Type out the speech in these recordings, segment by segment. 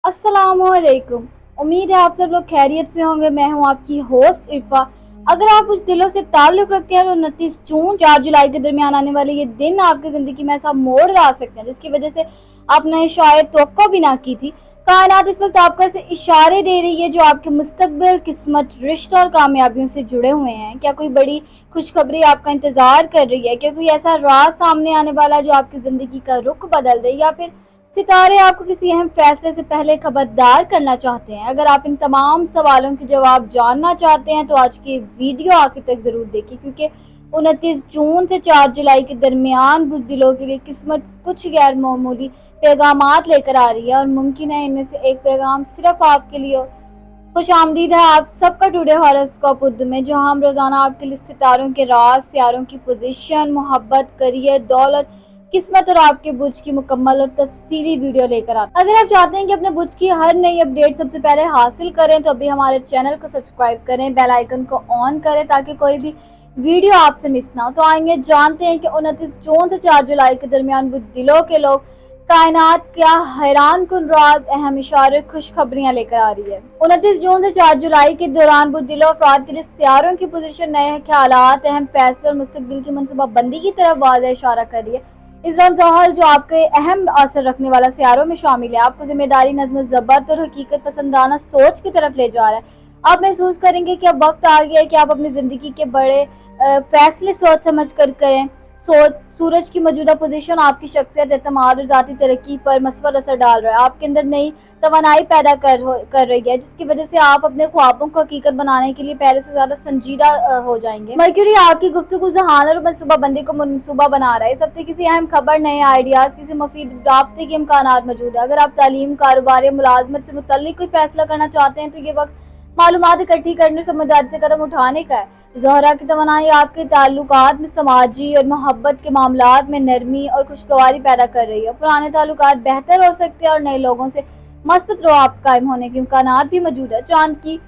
अस्सलाम वालेकुम। उम्मीद है आप सब लोग खैरियत से होंगे। मैं हूं आपकी होस्ट इरफा। अगर आप कुछ दिलों से ताल्लुक़ रखते हैं तो 29 जून 4 जुलाई के दरमियान आने वाले ये दिन आपकी ज़िंदगी में ऐसा मोड़ ला सकते हैं जिसकी वजह से आपने शायद तवक्को भी ना की थी। कायनात इस वक्त आपको ऐसे इशारे दे रही है जो आपके मुस्तकबिल, किस्मत, रिश्तों और कामयाबियों से जुड़े हुए हैं। क्या कोई बड़ी खुशखबरी आपका इंतज़ार कर रही है? क्या कोई ऐसा राज सामने आने वाला है जो आपकी ज़िंदगी का रुख बदल दे, या फिर सितारे आपको किसी अहम फैसले से पहले खबरदार करना चाहते हैं? अगर आप इन तमाम सवालों के जवाब जानना चाहते हैं तो आज की वीडियो आखिर तक ज़रूर देखिए, क्योंकि 29 जून से 4 जुलाई के दरमियान बुज़दिलों के लिए किस्मत कुछ गैर मामूली पैगामात लेकर आ रही है, और मुमकिन है इनमें से एक पैगाम सिर्फ आपके लिए हो। खुश आमदीद है आप सबका टुडे हॉरोस्कोप उर्दू में, जहां हम रोजाना आपके लिए सितारों के राज, सितारों की पोजीशन, मोहब्बत, करियर, दौलत, किस्मत और आपके बुर्ज की मुकम्मल और तफसीली वीडियो लेकर आते हैं। अगर आप चाहते हैं कि अपने बुर्ज की हर नई अपडेट सबसे पहले हासिल करें तो अभी हमारे चैनल को सब्सक्राइब करें, बेल आइकन को ऑन करें ताकि कोई भी वीडियो आपसे मिस ना हो। तो आएंगे जानते हैं कि 29 जून से 4 जुलाई के दरमियान बुज़दिलों के लोग कायनात क्या हैरान कुन राज, अहम इशारे, खुशखबरियां लेकर आ रही है। 29 जून से 4 जुलाई के दौरान बुज़दिलों अफराद के लिए सियारों की पोजीशन नए ख्यालात, अहम फैसले और मुस्तकबिल की मनसूबाबंदी की तरफ वाज़ेह इशारा कर रही है। इस दौरान ज़हल जो आपके अहम असर रखने वाला सियारों में शामिल है, आपको जिम्मेदारी, नज़्म ज़ब्त और हकीकत पसंदाना सोच की तरफ ले जा रहा है। आप महसूस करेंगे कि अब वक्त आ गया है कि आप अपनी ज़िंदगी के बड़े फैसले सोच समझ कर करें। सूरज की मौजूदा पोजीशन आपकी शख्सियत, एतमाद और ज़ाती तरक्की पर मस्वर असर डाल रहा है। आपके अंदर नई तवानाई पैदा कर रही है, जिसकी वजह से आप अपने ख्वाबों को हकीकत बनाने के लिए पहले से ज़्यादा संजीदा हो जाएंगे। मर्क्यूरी आपकी गुफ्तगू, ज़हानत और मनसूबाबंदी को मनसूबा बना रहा है। इस हफ्ते किसी अहम खबर, नए आइडियाज़, किसी मुफीद राब्ते के इम्कानात मौजूद है। अगर आप तालीम, कारोबार या मुलाजमत से मुतल्लिक कोई फैसला करना चाहते हैं तो ये वक्त मालूमात इकट्ठी करने, समझदारी से कदम उठाने का है। ज़ोहरा की तवानाई आपके ताल्लुकात में समाजी और मोहब्बत के मामलात में नरमी और खुशगवारी पैदा कर रही है। पुराने ताल्लुकात बेहतर हो सकते हैं और नए लोगों से मस्बत रवाब कायम होने के इम्कानात भी मौजूद है। चांद की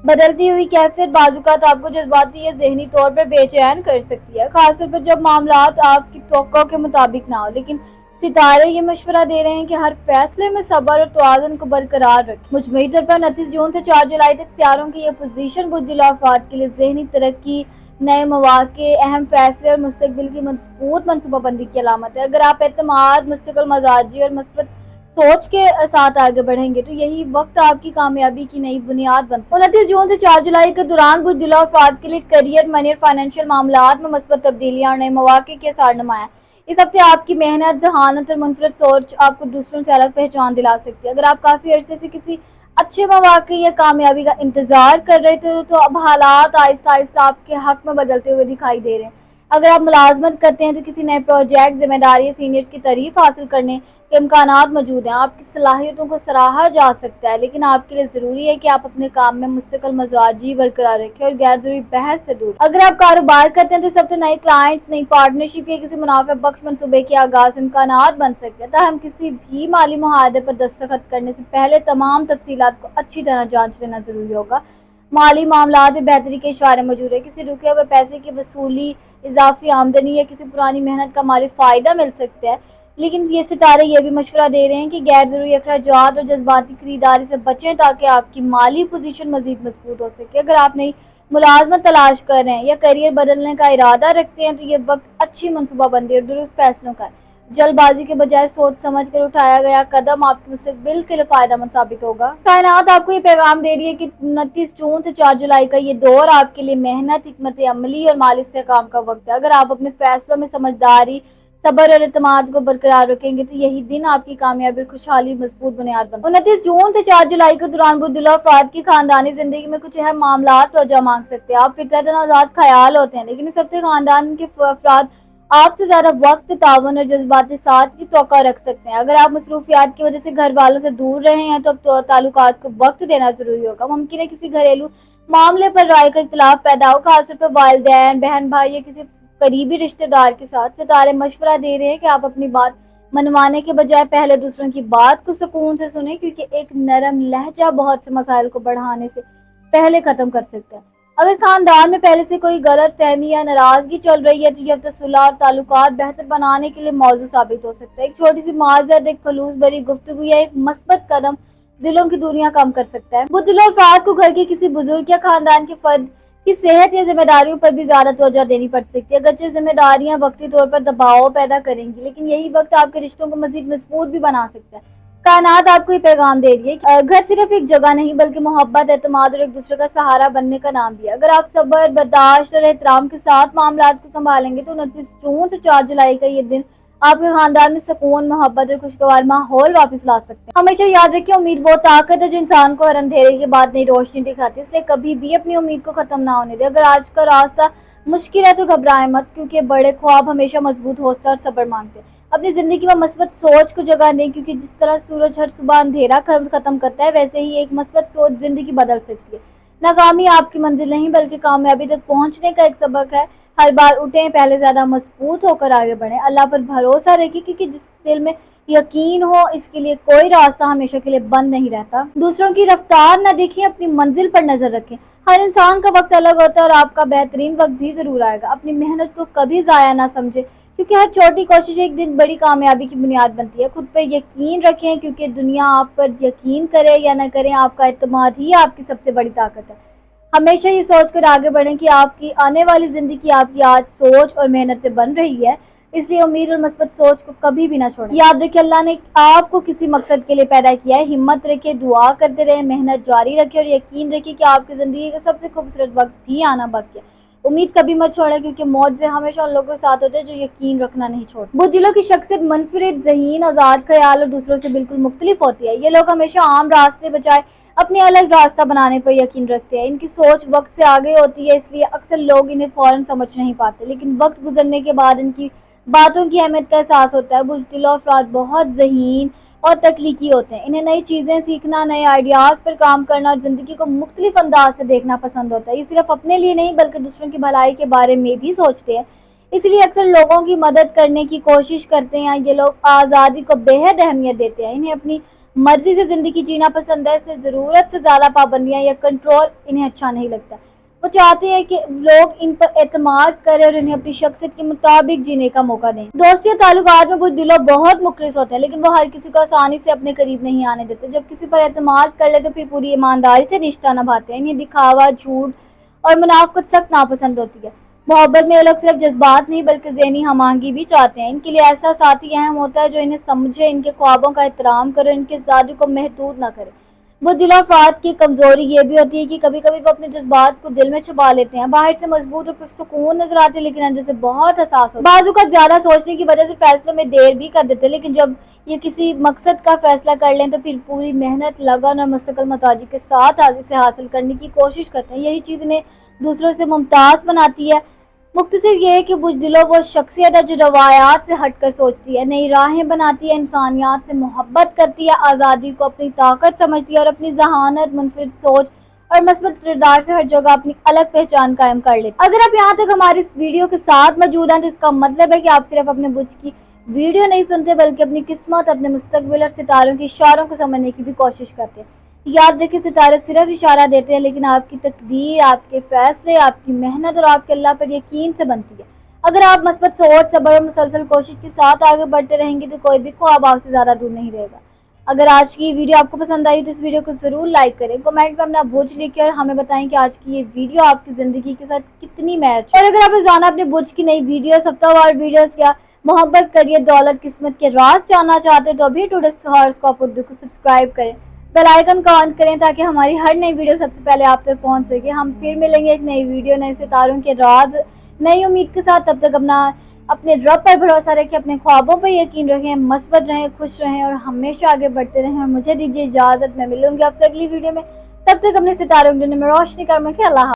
बदलती हुई कैफियत बाजुकात आपको जज्बाती या ज़हनी तौर पर बेचैन कर सकती है, खासतौर पर जब मामलात आपकी तवक्को के मुताबिक ना हो। लेकिन सितारे ये मशवरा दे रहे हैं कि हर फैसले में सब्र और तवाज़ुन को बरकरार रखें। मुजमई तौर पर 29 जून से 4 जुलाई तक सियारों की यह पोजीशन बुज़दिलों अफराद के लिए ज़हनी तरक्की, नए मौक़े, अहम फैसले और मुस्तकबिल की मजबूत मनसूबाबंदी की अलामत है। अगर आप एतमाद, मुस्तकिल मजाजी और मस्बत सोच के साथ आगे बढ़ेंगे तो यही वक्त आपकी कामयाबी की नई बुनियाद बन सकती है। 29 जून से 4 जुलाई के दौरान बुज़दिलों अफराद के लिए करियर, मनी और फाइनेंशियल मामलात में मस्बत तब्दीलियां और नए मौक़े के आसार नुमाया। इस हफ्ते आपकी मेहनत, ज़हानत और मुनफरद सोच आपको दूसरों से अलग पहचान दिला सकती है। अगर आप काफ़ी अरसे से किसी अच्छे मौक़े या कामयाबी का इंतज़ार कर रहे थे तो अब हालात आहिस्ता आहिस्ता आपके हक में बदलते हुए दिखाई दे रहे हैं। अगर आप मुलाजमत करते हैं तो किसी नए प्रोजेक्ट, जिम्मेदारी या सीनियर्स की तारीफ हासिल करने के इम्कानात मौजूद हैं। आपकी सलाहियतों को सराहा जा सकता है, लेकिन आपके लिए ज़रूरी है कि आप अपने काम में मुस्तकिल मजाजी बरकरार रखें और गैर ज़रूरी बहस से दूर। अगर आप कारोबार करते हैं तो इस हफ्ते नए क्लाइंट्स, नई पार्टनरशिप या किसी मुनाफा बख्श मनसूबे के आगाज इम्कानात बन सकते हैं। ताहम किसी भी माली मुआहदे पर दस्तखत करने से पहले तमाम तफसीलात को अच्छी तरह जांच लेना जरूरी होगा। माली मामलात में बेहतरी के इशारे मौजूद है। किसी रुके हुए पैसे की वसूली, इजाफी आमदनी या किसी पुरानी मेहनत का माली फ़ायदा मिल सकता है। लेकिन ये सितारे ये भी मशवरा दे रहे हैं कि गैर ज़रूरी अखराजात और जज्बाती खरीदारी से बचें ताकि आपकी माली पोजीशन मज़ीद मजबूत हो सके। अगर आप नई मुलाजमत तलाश कर रहे हैं या करियर बदलने का इरादा रखते हैं तो ये वक्त अच्छी मनसूबाबंदी और दुरुस्त फैसलों का है। जल्दबाजी के बजाय सोच समझ कर उठाया गया कदम आपके मुस्तकबिल के लिए फायदेमंद साबित होगा। कायनात आपको ये पैगाम दे रही है कि 29 जून से 4 जुलाई का ये दौर आपके लिए मेहनत, हिकमत अमली और माली इस्तेहकाम का वक्त है। अगर आप अपने फैसलों में समझदारी, सब्र और एतमाद को बरकरार रखेंगे तो यही दिन आपकी कामयाबी और खुशहाली मजबूत बुनियाद बन। 29 जून से 4 जुलाई के दौरान बुज़दिलों अफराद की खानदानी जिंदगी में कुछ अहम मामलात तवज्जो मांग सकते हैं। आप फितरतन आज़ाद ख्याल होते हैं, लेकिन इस हफ्ते खानदान के अफराद आपसे ज्यादा वक्त, तावन और जज्बाती साथ की तवक्को रख सकते हैं। अगर आप मसरूफियात की वजह से घर वालों से दूर रहे हैं तो अब ताल्लुकात को वक्त देना जरूरी होगा। मुमकिन है किसी घरेलू मामले पर राय का इख्तिलाफ पैदा हो, खासतौर पर वालिदैन, बहन भाई या किसी करीबी रिश्तेदार के साथ। सितारे मशवरा दे रहे हैं कि आप अपनी बात मनवाने के बजाय पहले दूसरों की बात को सुकून से सुने, क्योंकि एक नरम लहजा बहुत से मसाइल को बढ़ाने से पहले खत्म कर सकता है। अगर खानदान में पहले से कोई गलत फहमी या नाराजगी चल रही है तो यह हफ्ता सुलह और ताल्लुकात बेहतर बनाने के लिए मौजू साबित हो सकता है। एक छोटी सी माजरत, एक खलूस भरी गुफ्तगू या एक मस्बत कदम दिलों की दूरियां कम कर सकता है। बुज़दिल अफराद को घर के किसी बुजुर्ग या खानदान के फर्द की सेहत या जिम्मेदारियों पर भी ज्यादा तवज्जो देनी पड़ सकती है। अगरचे जिम्मेदारियां वक्ती तौर पर दबाव पैदा करेंगी, लेकिन यही वक्त आपके रिश्तों को मजीद मजबूत भी बना सकता है। कायनात आपको ये पैगाम दे रही है कि घर सिर्फ एक जगह नहीं बल्कि मोहब्बत, एतमाद और एक दूसरे का सहारा बनने का नाम भी है। अगर आप सब्र, बर्दाश्त और एहतराम के साथ मामलात को संभालेंगे तो 29 जून से 4 जुलाई का ये दिन आपके खानदान में सुकून, मोहब्बत और खुशगवार माहौल वापस ला सकते हैं। हमेशा याद रखिए, उम्मीद वो ताकत है जो इंसान को हर अंधेरे के बाद नई रोशनी दिखाती है, इसलिए कभी भी अपनी उम्मीद को खत्म ना होने दे। अगर आज का रास्ता मुश्किल है तो घबराएं मत, क्योंकि बड़े ख्वाब हमेशा मजबूत हौसला और सब्र मांगते हैं। अपनी जिंदगी में मस्बत सोच को जगह दें, क्योंकि जिस तरह सूरज हर सुबह अंधेरा खत्म करता है, वैसे ही एक मस्बत सोच जिंदगी बदल सकती है। नाकामी आपकी मंजिल नहीं बल्कि कामयाबी तक पहुंचने का एक सबक है। हर बार उठें, पहले ज्यादा मजबूत होकर आगे बढ़ें। अल्लाह पर भरोसा रखें, क्योंकि जिस दिल में यकीन हो इसके लिए कोई रास्ता हमेशा के लिए बंद नहीं रहता। दूसरों की रफ्तार न देखें, अपनी मंजिल पर नजर रखें। हर इंसान का वक्त अलग होता है और आपका बेहतरीन वक्त भी जरूर आएगा। अपनी मेहनत को कभी जाया ना समझे, क्योंकि हर छोटी कोशिश एक दिन बड़ी कामयाबी की बुनियाद बनती है। खुद पर यकीन रखें, क्योंकि दुनिया आप पर यकीन करे या न करे, आपका एतमाद ही आपकी सबसे बड़ी ताकत है। हमेशा ये सोच कर आगे बढ़ें कि आपकी आने वाली जिंदगी आपकी आज सोच और मेहनत से बन रही है, इसलिए उम्मीद और मस्बत सोच को कभी भी ना छोड़ें। याद रखिए, अल्लाह ने आपको किसी मकसद के लिए पैदा किया है। हिम्मत रखे, दुआ करते रहे, मेहनत जारी रखे और यकीन रखिए कि आपकी जिंदगी का सबसे खूबसूरत वक्त भी आना बाकी है। उम्मीद कभी मत छोड़ें, क्योंकि मौत से हमेशा उन लोगों के साथ होते हैं जो यकीन रखना नहीं छोड़ते। बुज़दिलों की शख्सियत मुनफरिद, ज़हीन, आज़ाद ख्याल और दूसरों से बिल्कुल मुख्तलिफ होती है। ये लोग हमेशा आम रास्ते बजाय अपने अलग रास्ता बनाने पर यकीन रखते हैं। इनकी सोच वक्त से आगे होती है, इसलिए अक्सर लोग इन्हें फौरन समझ नहीं पाते, लेकिन वक्त गुजरने के बाद इनकी बातों की अहमियत का एहसास होता है। बुज़दिल अफराद बहुत ज़हीन और तख्लीकी होते हैं। इन्हें नई चीज़ें सीखना, नए आइडियाज़ पर काम करना और ज़िंदगी को मुख्तलिफ अंदाज से देखना पसंद होता है। ये सिर्फ अपने लिए नहीं बल्कि दूसरों की भलाई के बारे में भी सोचते हैं, इसलिए अक्सर लोगों की मदद करने की कोशिश करते हैं। ये लोग आज़ादी को बेहद अहमियत देते हैं। इन्हें अपनी मर्जी से ज़िंदगी जीना पसंद है, इससे ज़रूरत से ज़्यादा पाबंदियाँ या कंट्रोल इन्हें अच्छा नहीं लगता। वो चाहते हैं कि लोग इन पर एतमाद करें और इन्हें अपनी शख्सियत के मुताबिक जीने का मौका दें। दोस्ती और ताल्लुकात में बुज़दिल बहुत मुखलिस होते हैं, लेकिन वो हर किसी को आसानी से अपने करीब नहीं आने देते। जब किसी पर एतमाद कर ले तो फिर पूरी ईमानदारी से रिश्ता निभाते हैं। इन्हें दिखावा, झूठ और मुनाफिकत सख्त नापसंद होती है। मोहब्बत में ये लोग सिर्फ जज्बात नहीं बल्कि ज़हनी हमांगी भी चाहते हैं। इनके लिए ऐसा साथी अहम होता है जो इन्हें समझे, इनके ख्वाबों का एहतराम करे, इनके आज़ादी को महदूद न करे। बुज़दिल अफराद की कमजोरी ये भी होती है कि कभी कभी वो अपने जज्बात को दिल में छुपा लेते हैं। बाहर से मजबूत और पुरसुकून नजर आते हैं, लेकिन अंदर से बहुत हसास होते हैं। बाजू का ज्यादा सोचने की वजह से फैसलों में देर भी कर देते हैं, लेकिन जब ये किसी मकसद का फैसला कर लें तो फिर पूरी मेहनत, लगन और मुस्तकिल मताजी के साथ इसे हासिल करने की कोशिश करते हैं। यही चीज़ इन्हें दूसरों से मुमताज बनाती है। मुख्तसर ये है कि बुज़दिल वो शख्सियत है जो रवायात से हटकर सोचती है, नई राहें बनाती है, इंसानियत से मोहब्बत करती है, आज़ादी को अपनी ताकत समझती है और अपनी जहानत, मुनफरिद सोच और मस्बत किरदार से हर जगह अपनी अलग पहचान कायम कर लेती है। अगर आप यहाँ तक हमारी इस वीडियो के साथ मौजूद हैं तो इसका मतलब है कि आप सिर्फ अपने बुझ की वीडियो नहीं सुनते बल्कि अपनी किस्मत, अपने मुस्तकबिल और सितारों के इशारों को समझने की भी कोशिश करते हैं। याद रखिए, सितारे सिर्फ इशारा देते हैं, लेकिन आपकी तकदीर, आपके फैसले, आपकी मेहनत और आपके अल्लाह पर यकीन से बनती है। अगर आप मस्बत सोच, सब्र और मुसलसल कोशिश के साथ आगे बढ़ते रहेंगे तो कोई भी ख्वाब आपसे ज़्यादा दूर नहीं रहेगा। अगर आज की वीडियो आपको पसंद आई तो इस वीडियो को ज़रूर लाइक करें, कमेंट में अपना बुझ लिखें और हमें बताएं कि आज की ये वीडियो आपकी ज़िंदगी के साथ कितनी मैच। और अगर आप रोजाना अपने बुझ की नई वीडियोस, हफ्तावार वीडियोस या मोहब्बत, करियर, दौलत, किस्मत के राज जानना चाहते हैं तो अभी टुडेस हॉरोस्कोप उर्दू को सब्सक्राइब करें, बेल आइकन को ऑन करें ताकि हमारी हर नई वीडियो सबसे पहले आप तक पहुंच सके। हम फिर मिलेंगे एक नई वीडियो, नए सितारों के राज, नई उम्मीद के साथ। तब तक अपने रब पर भरोसा रखें, अपने ख्वाबों पर यकीन रखें, मस्बत रहें, खुश रहें और हमेशा आगे बढ़ते रहें। और मुझे दीजिए इजाज़त, मैं मिलूंगी आपसे अगली वीडियो में। तब तक अपने सितारों की दुनिया में रोशनी कर, अल्लाह।